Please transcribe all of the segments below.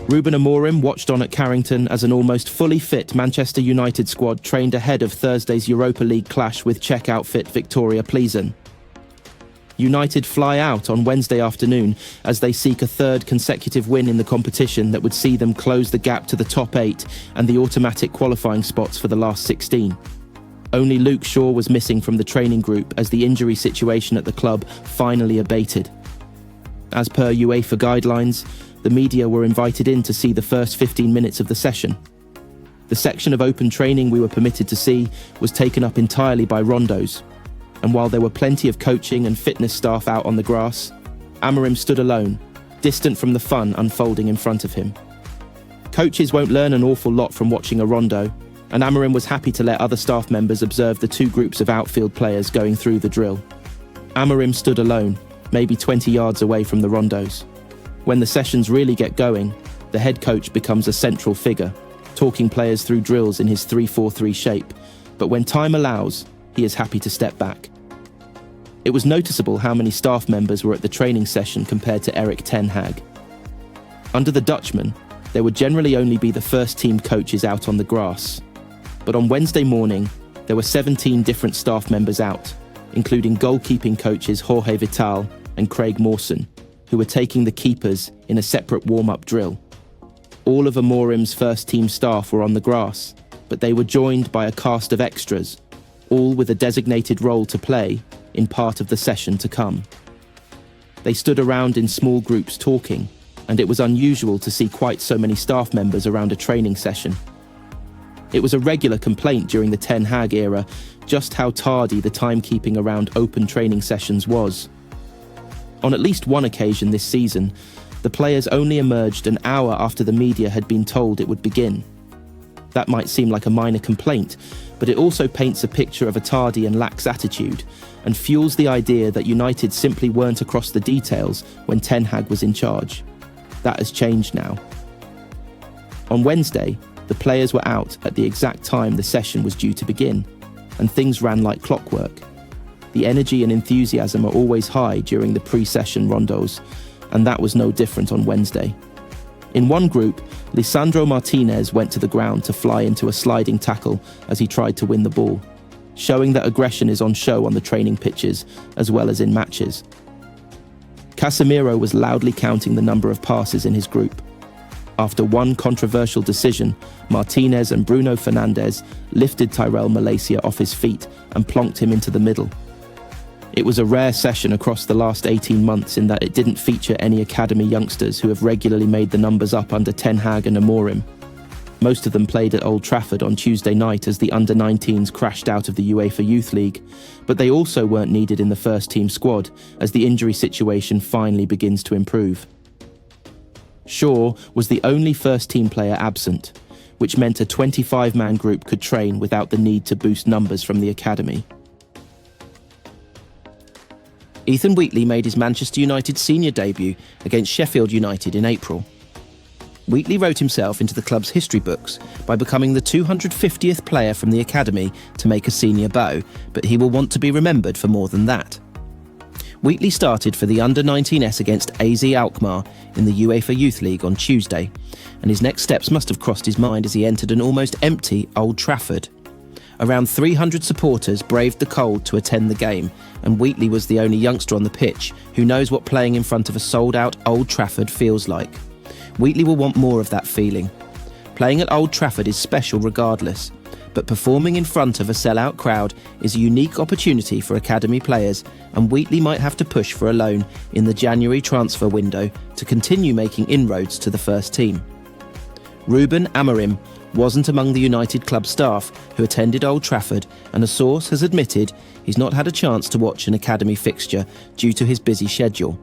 Ruben Amorim watched on at Carrington as an almost fully fit Manchester United squad trained ahead of Thursday's Europa League clash with Czech outfit Viktoria Plzeň. United fly out on Wednesday afternoon as they seek a third consecutive win in the competition that would see them close the gap to the top 8 and the automatic qualifying spots for the last 16. Only Luke Shaw was missing from the training group as the injury situation at the club finally abated. As per UEFA guidelines, the media were invited in to see the first 15 minutes of the session. The section of open training we were permitted to see was taken up entirely by rondos, and while there were plenty of coaching and fitness staff out on the grass, Amorim stood alone, distant from the fun unfolding in front of him. Coaches won't learn an awful lot from watching a rondo, and Amorim was happy to let other staff members observe the two groups of outfield players going through the drill. Amorim stood alone, maybe 20 yards away from the rondos. When the sessions really get going, the head coach becomes a central figure, talking players through drills in his 3-4-3 shape, but when time allows, he is happy to step back. It was noticeable how many staff members were at the training session compared to Erik Ten Hag. Under the Dutchman, there would generally only be the first team coaches out on the grass, but on Wednesday morning, there were 17 different staff members out, including goalkeeping coaches Jorge Vital and Craig Mawson, who were taking the keepers in a separate warm-up drill. All of Amorim's first-team staff were on the grass, but they were joined by a cast of extras, all with a designated role to play in part of the session to come. They stood around in small groups talking, and it was unusual to see quite so many staff members around a training session. It was a regular complaint during the Ten Hag era just how tardy the timekeeping around open training sessions was. On at least one occasion this season, the players only emerged an hour after the media had been told it would begin. That might seem like a minor complaint, but it also paints a picture of a tardy and lax attitude, and fuels the idea that United simply weren't across the details when Ten Hag was in charge. That has changed now. On Wednesday, the players were out at the exact time the session was due to begin, and things ran like clockwork. The energy and enthusiasm are always high during the pre-session rondos, and that was no different on Wednesday. In one group, Lisandro Martinez went to the ground to fly into a sliding tackle as he tried to win the ball, showing that aggression is on show on the training pitches as well as in matches. Casemiro was loudly counting the number of passes in his group. After one controversial decision, Martinez and Bruno Fernandes lifted Tyrell Malacia off his feet and plonked him into the middle. It was a rare session across the last 18 months in that it didn't feature any academy youngsters who have regularly made the numbers up under Ten Hag and Amorim. Most of them played at Old Trafford on Tuesday night as the under-19s crashed out of the UEFA Youth League, but they also weren't needed in the first-team squad as the injury situation finally begins to improve. Shaw was the only first-team player absent, which meant a 25-man group could train without the need to boost numbers from the academy. Ethan Wheatley made his Manchester United senior debut against Sheffield United in April. Wheatley wrote himself into the club's history books by becoming the 250th player from the academy to make a senior bow, but he will want to be remembered for more than that. Wheatley started for the under-19s against AZ Alkmaar in the UEFA Youth League on Tuesday, and his next steps must have crossed his mind as he entered an almost empty Old Trafford. Around 300 supporters braved the cold to attend the game, and Wheatley was the only youngster on the pitch who knows what playing in front of a sold-out Old Trafford feels like. Wheatley will want more of that feeling. Playing at Old Trafford is special regardless, but performing in front of a sell-out crowd is a unique opportunity for academy players, and Wheatley might have to push for a loan in the January transfer window to continue making inroads to the first team. Ruben Amorim wasn't among the United club staff who attended Old Trafford, and a source has admitted he's not had a chance to watch an academy fixture due to his busy schedule.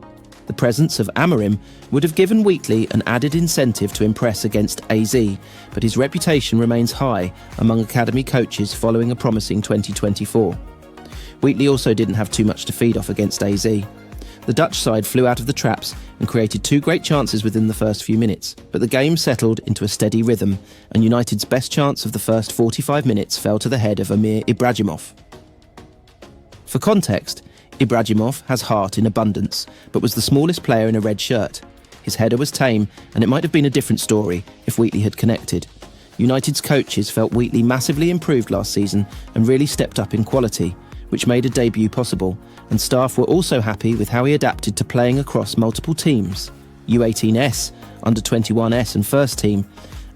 The presence of Amorim would have given Wheatley an added incentive to impress against AZ, but his reputation remains high among academy coaches following a promising 2024. Wheatley also didn't have too much to feed off against AZ. The Dutch side flew out of the traps and created two great chances within the first few minutes, but the game settled into a steady rhythm, and United's best chance of the first 45 minutes fell to the head of Amir Ibrahimov. For context, Ibrahimov has heart in abundance, but was the smallest player in a red shirt. His header was tame, and it might have been a different story if Wheatley had connected. United's coaches felt Wheatley massively improved last season and really stepped up in quality, which made a debut possible, and staff were also happy with how he adapted to playing across multiple teams, U18S, Under-21S and First Team,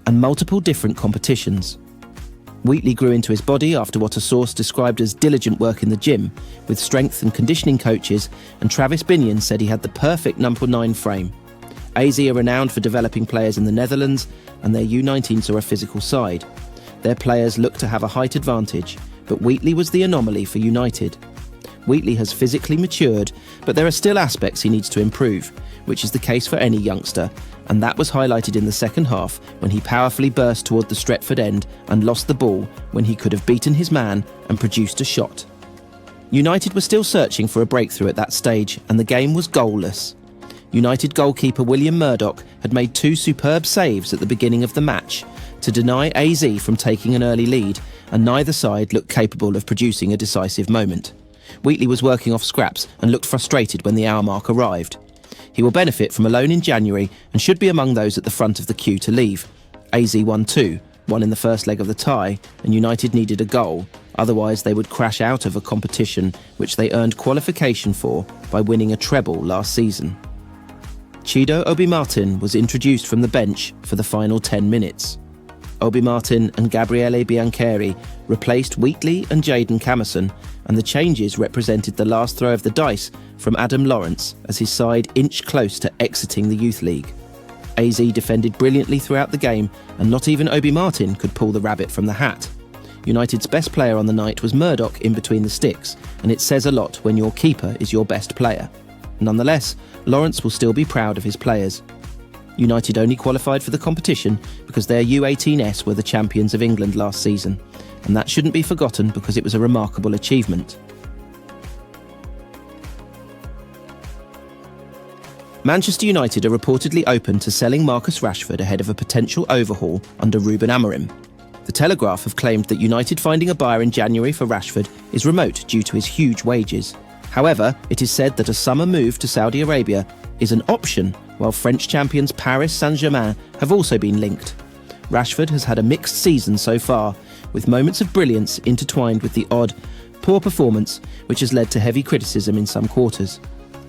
and multiple different competitions. Wheatley grew into his body after what a source described as diligent work in the gym, with strength and conditioning coaches, and Travis Binion said he had the perfect number 9 frame. AZ are renowned for developing players in the Netherlands, and their U19s are a physical side. Their players look to have a height advantage, but Wheatley was the anomaly for United. Wheatley has physically matured, but there are still aspects he needs to improve, which is the case for any youngster, and that was highlighted in the second half when he powerfully burst toward the Stretford end and lost the ball when he could have beaten his man and produced a shot. United were still searching for a breakthrough at that stage, and the game was goalless. United goalkeeper William Murdoch had made 2 superb saves at the beginning of the match to deny AZ from taking an early lead, and neither side looked capable of producing a decisive moment. Wheatley was working off scraps and looked frustrated when the hour mark arrived. He will benefit from a loan in January and should be among those at the front of the queue to leave. AZ won 2, one in the first leg of the tie, and United needed a goal, otherwise they would crash out of a competition which they earned qualification for by winning a treble last season. Chido Obi Martin was introduced from the bench for the final 10 minutes. Obi Martin and Gabriele Biancheri replaced Wheatley and Jadon Sancho, and the changes represented the last throw of the dice from Adam Lawrence as his side inched close to exiting the Youth League. AZ defended brilliantly throughout the game, and not even Obi Martin could pull the rabbit from the hat. United's best player on the night was Murdoch in between the sticks, and it says a lot when your keeper is your best player. Nonetheless, Lawrence will still be proud of his players. United only qualified for the competition because their U18S were the champions of England last season, and that shouldn't be forgotten because it was a remarkable achievement. Manchester United are reportedly open to selling Marcus Rashford ahead of a potential overhaul under Ruben Amorim. The Telegraph have claimed that United finding a buyer in January for Rashford is remote due to his huge wages. However, it is said that a summer move to Saudi Arabia is an option, while French champions Paris Saint-Germain have also been linked. Rashford has had a mixed season so far, with moments of brilliance intertwined with the odd, poor performance, which has led to heavy criticism in some quarters.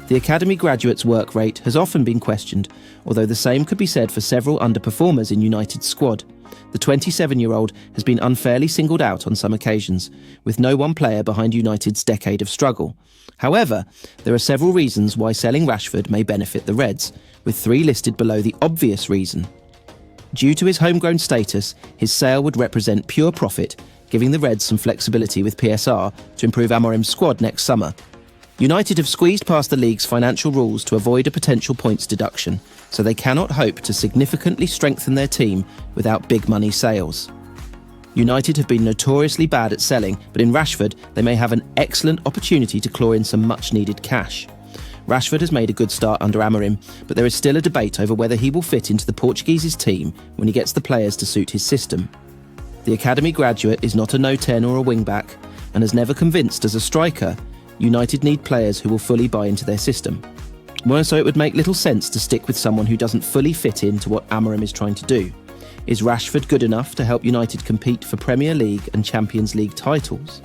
The academy graduate's work rate has often been questioned, although the same could be said for several underperformers in United's squad. The 27-year-old has been unfairly singled out on some occasions, with no one player behind United's decade of struggle. However, there are several reasons why selling Rashford may benefit the Reds, with 3 listed below the obvious reason. Due to his homegrown status, his sale would represent pure profit, giving the Reds some flexibility with PSR to improve Amorim's squad next summer. United have squeezed past the league's financial rules to avoid a potential points deduction, so they cannot hope to significantly strengthen their team without big money sales. United have been notoriously bad at selling, but in Rashford they may have an excellent opportunity to claw in some much needed cash. Rashford has made a good start under Amorim, but there is still a debate over whether he will fit into the Portuguese's team when he gets the players to suit his system. The academy graduate is not a no-10 or a wing-back, and has never convinced as a striker. United need players who will fully buy into their system. So it would make little sense to stick with someone who doesn't fully fit into what Amorim is trying to do. Is Rashford good enough to help United compete for Premier League and Champions League titles?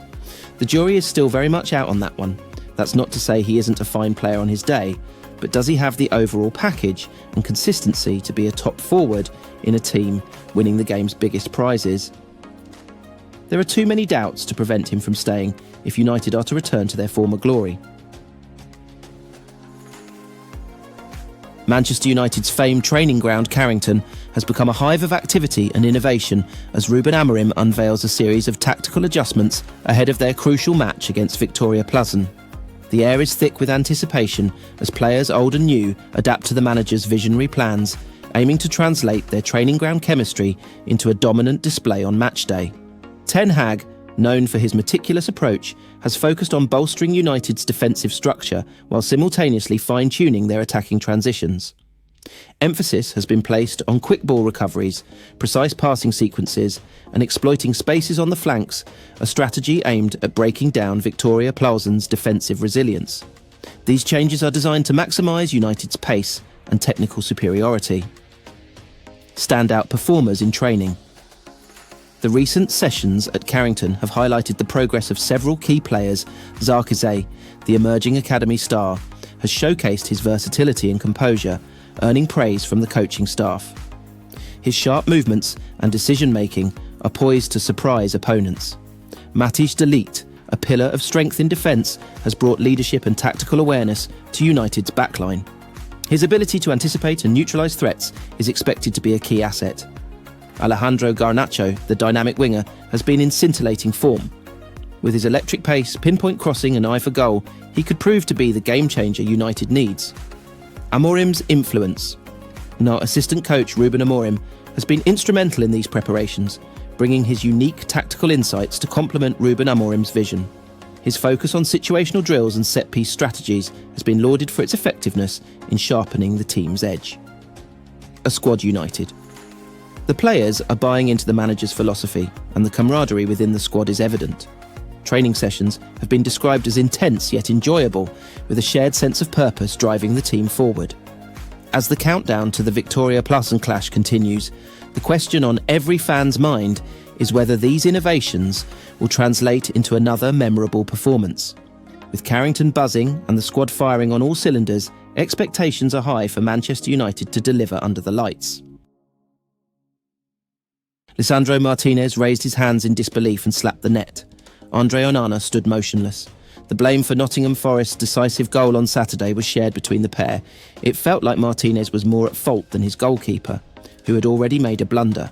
The jury is still very much out on that one. That's not to say he isn't a fine player on his day, but does he have the overall package and consistency to be a top forward in a team winning the game's biggest prizes? There are too many doubts to prevent him from staying if United are to return to their former glory. Manchester United's famed training ground Carrington has become a hive of activity and innovation as Ruben Amorim unveils a series of tactical adjustments ahead of their crucial match against Viktoria Plzeň. The air is thick with anticipation as players old and new adapt to the manager's visionary plans, aiming to translate their training ground chemistry into a dominant display on match day. Ten Hag, known for his meticulous approach, has focused on bolstering United's defensive structure while simultaneously fine-tuning their attacking transitions. Emphasis has been placed on quick ball recoveries, precise passing sequences, and exploiting spaces on the flanks, a strategy aimed at breaking down Viktoria Plzeň's defensive resilience. These changes are designed to maximise United's pace and technical superiority. Standout performers in training. The recent sessions at Carrington have highlighted the progress of several key players. Zarkizé, the emerging academy star, has showcased his versatility and composure, earning praise from the coaching staff. His sharp movements and decision-making are poised to surprise opponents. Matthijs de Ligt, a pillar of strength in defence, has brought leadership and tactical awareness to United's backline. His ability to anticipate and neutralise threats is expected to be a key asset. Alejandro Garnacho, the dynamic winger, has been in scintillating form. With his electric pace, pinpoint crossing and eye for goal, he could prove to be the game-changer United needs. Amorim's influence. Now, assistant coach Ruben Amorim has been instrumental in these preparations, bringing his unique tactical insights to complement Ruben Amorim's vision. His focus on situational drills and set-piece strategies has been lauded for its effectiveness in sharpening the team's edge. A squad united. The players are buying into the manager's philosophy, and the camaraderie within the squad is evident. Training sessions have been described as intense yet enjoyable, with a shared sense of purpose driving the team forward. As the countdown to the Viktoria Plzeň clash continues, the question on every fan's mind is whether these innovations will translate into another memorable performance. With Carrington buzzing and the squad firing on all cylinders, expectations are high for Manchester United to deliver under the lights. Lisandro Martinez raised his hands in disbelief and slapped the net. Andre Onana stood motionless. The blame for Nottingham Forest's decisive goal on Saturday was shared between the pair. It felt like Martinez was more at fault than his goalkeeper, who had already made a blunder.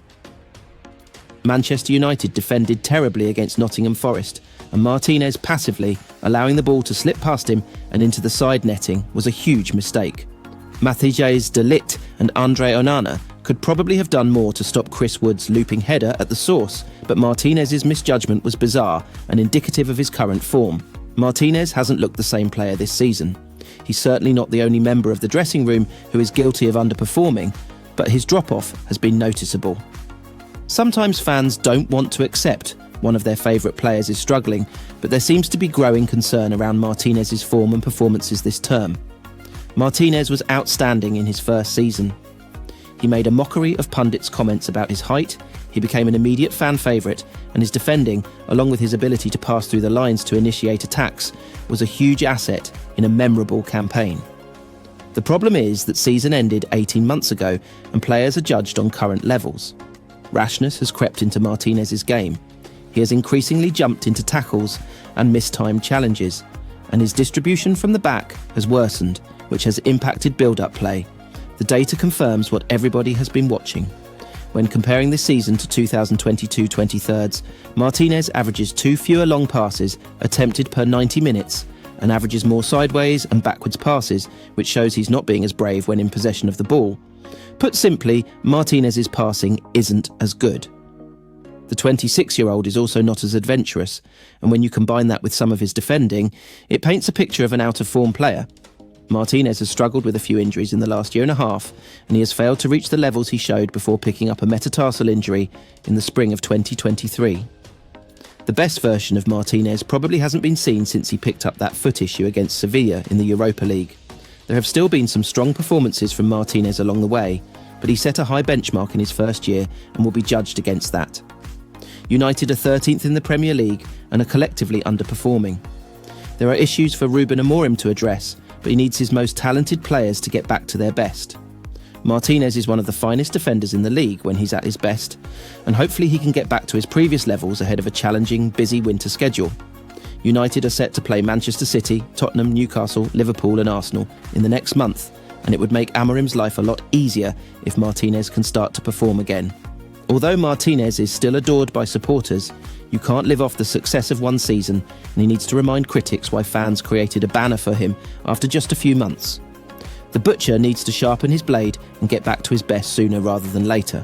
Manchester United defended terribly against Nottingham Forest, and Martinez passively allowing the ball to slip past him and into the side netting was a huge mistake. Matthijs de Ligt and Andre Onana could probably have done more to stop Chris Wood's looping header at the source, but Martinez's misjudgment was bizarre and indicative of his current form. Martinez hasn't looked the same player this season. He's certainly not the only member of the dressing room who is guilty of underperforming, but his drop-off has been noticeable. Sometimes fans don't want to accept one of their favourite players is struggling, but there seems to be growing concern around Martinez's form and performances this term. Martinez was outstanding in his first season. He made a mockery of pundits' comments about his height, he became an immediate fan favourite, and his defending, along with his ability to pass through the lines to initiate attacks, was a huge asset in a memorable campaign. The problem is that season ended 18 months ago and players are judged on current levels. Rashness has crept into Martinez's game. He has increasingly jumped into tackles and mistimed challenges, and his distribution from the back has worsened, which has impacted build-up play. The data confirms what everybody has been watching. When comparing this season to 2022-23, Martinez averages 2 fewer long passes attempted per 90 minutes and averages more sideways and backwards passes, which shows he's not being as brave when in possession of the ball. Put simply, Martinez's passing isn't as good. The 26-year-old is also not as adventurous, and when you combine that with some of his defending, it paints a picture of an out-of-form player. Martinez has struggled with a few injuries in the last year and a half, and he has failed to reach the levels he showed before picking up a metatarsal injury in the spring of 2023. The best version of Martinez probably hasn't been seen since he picked up that foot issue against Sevilla in the Europa League. There have still been some strong performances from Martinez along the way, but he set a high benchmark in his first year and will be judged against that. United are 13th in the Premier League and are collectively underperforming. There are issues for Ruben Amorim to address, but he needs his most talented players to get back to their best. Martinez is one of the finest defenders in the league when he's at his best, and hopefully he can get back to his previous levels ahead of a challenging, busy winter schedule. United are set to play Manchester City, Tottenham, Newcastle, Liverpool and Arsenal in the next month, and it would make Amorim's life a lot easier if Martinez can start to perform again. Although Martinez is still adored by supporters, you can't live off the success of one season, and he needs to remind critics why fans created a banner for him after just a few months. The butcher needs to sharpen his blade and get back to his best sooner rather than later.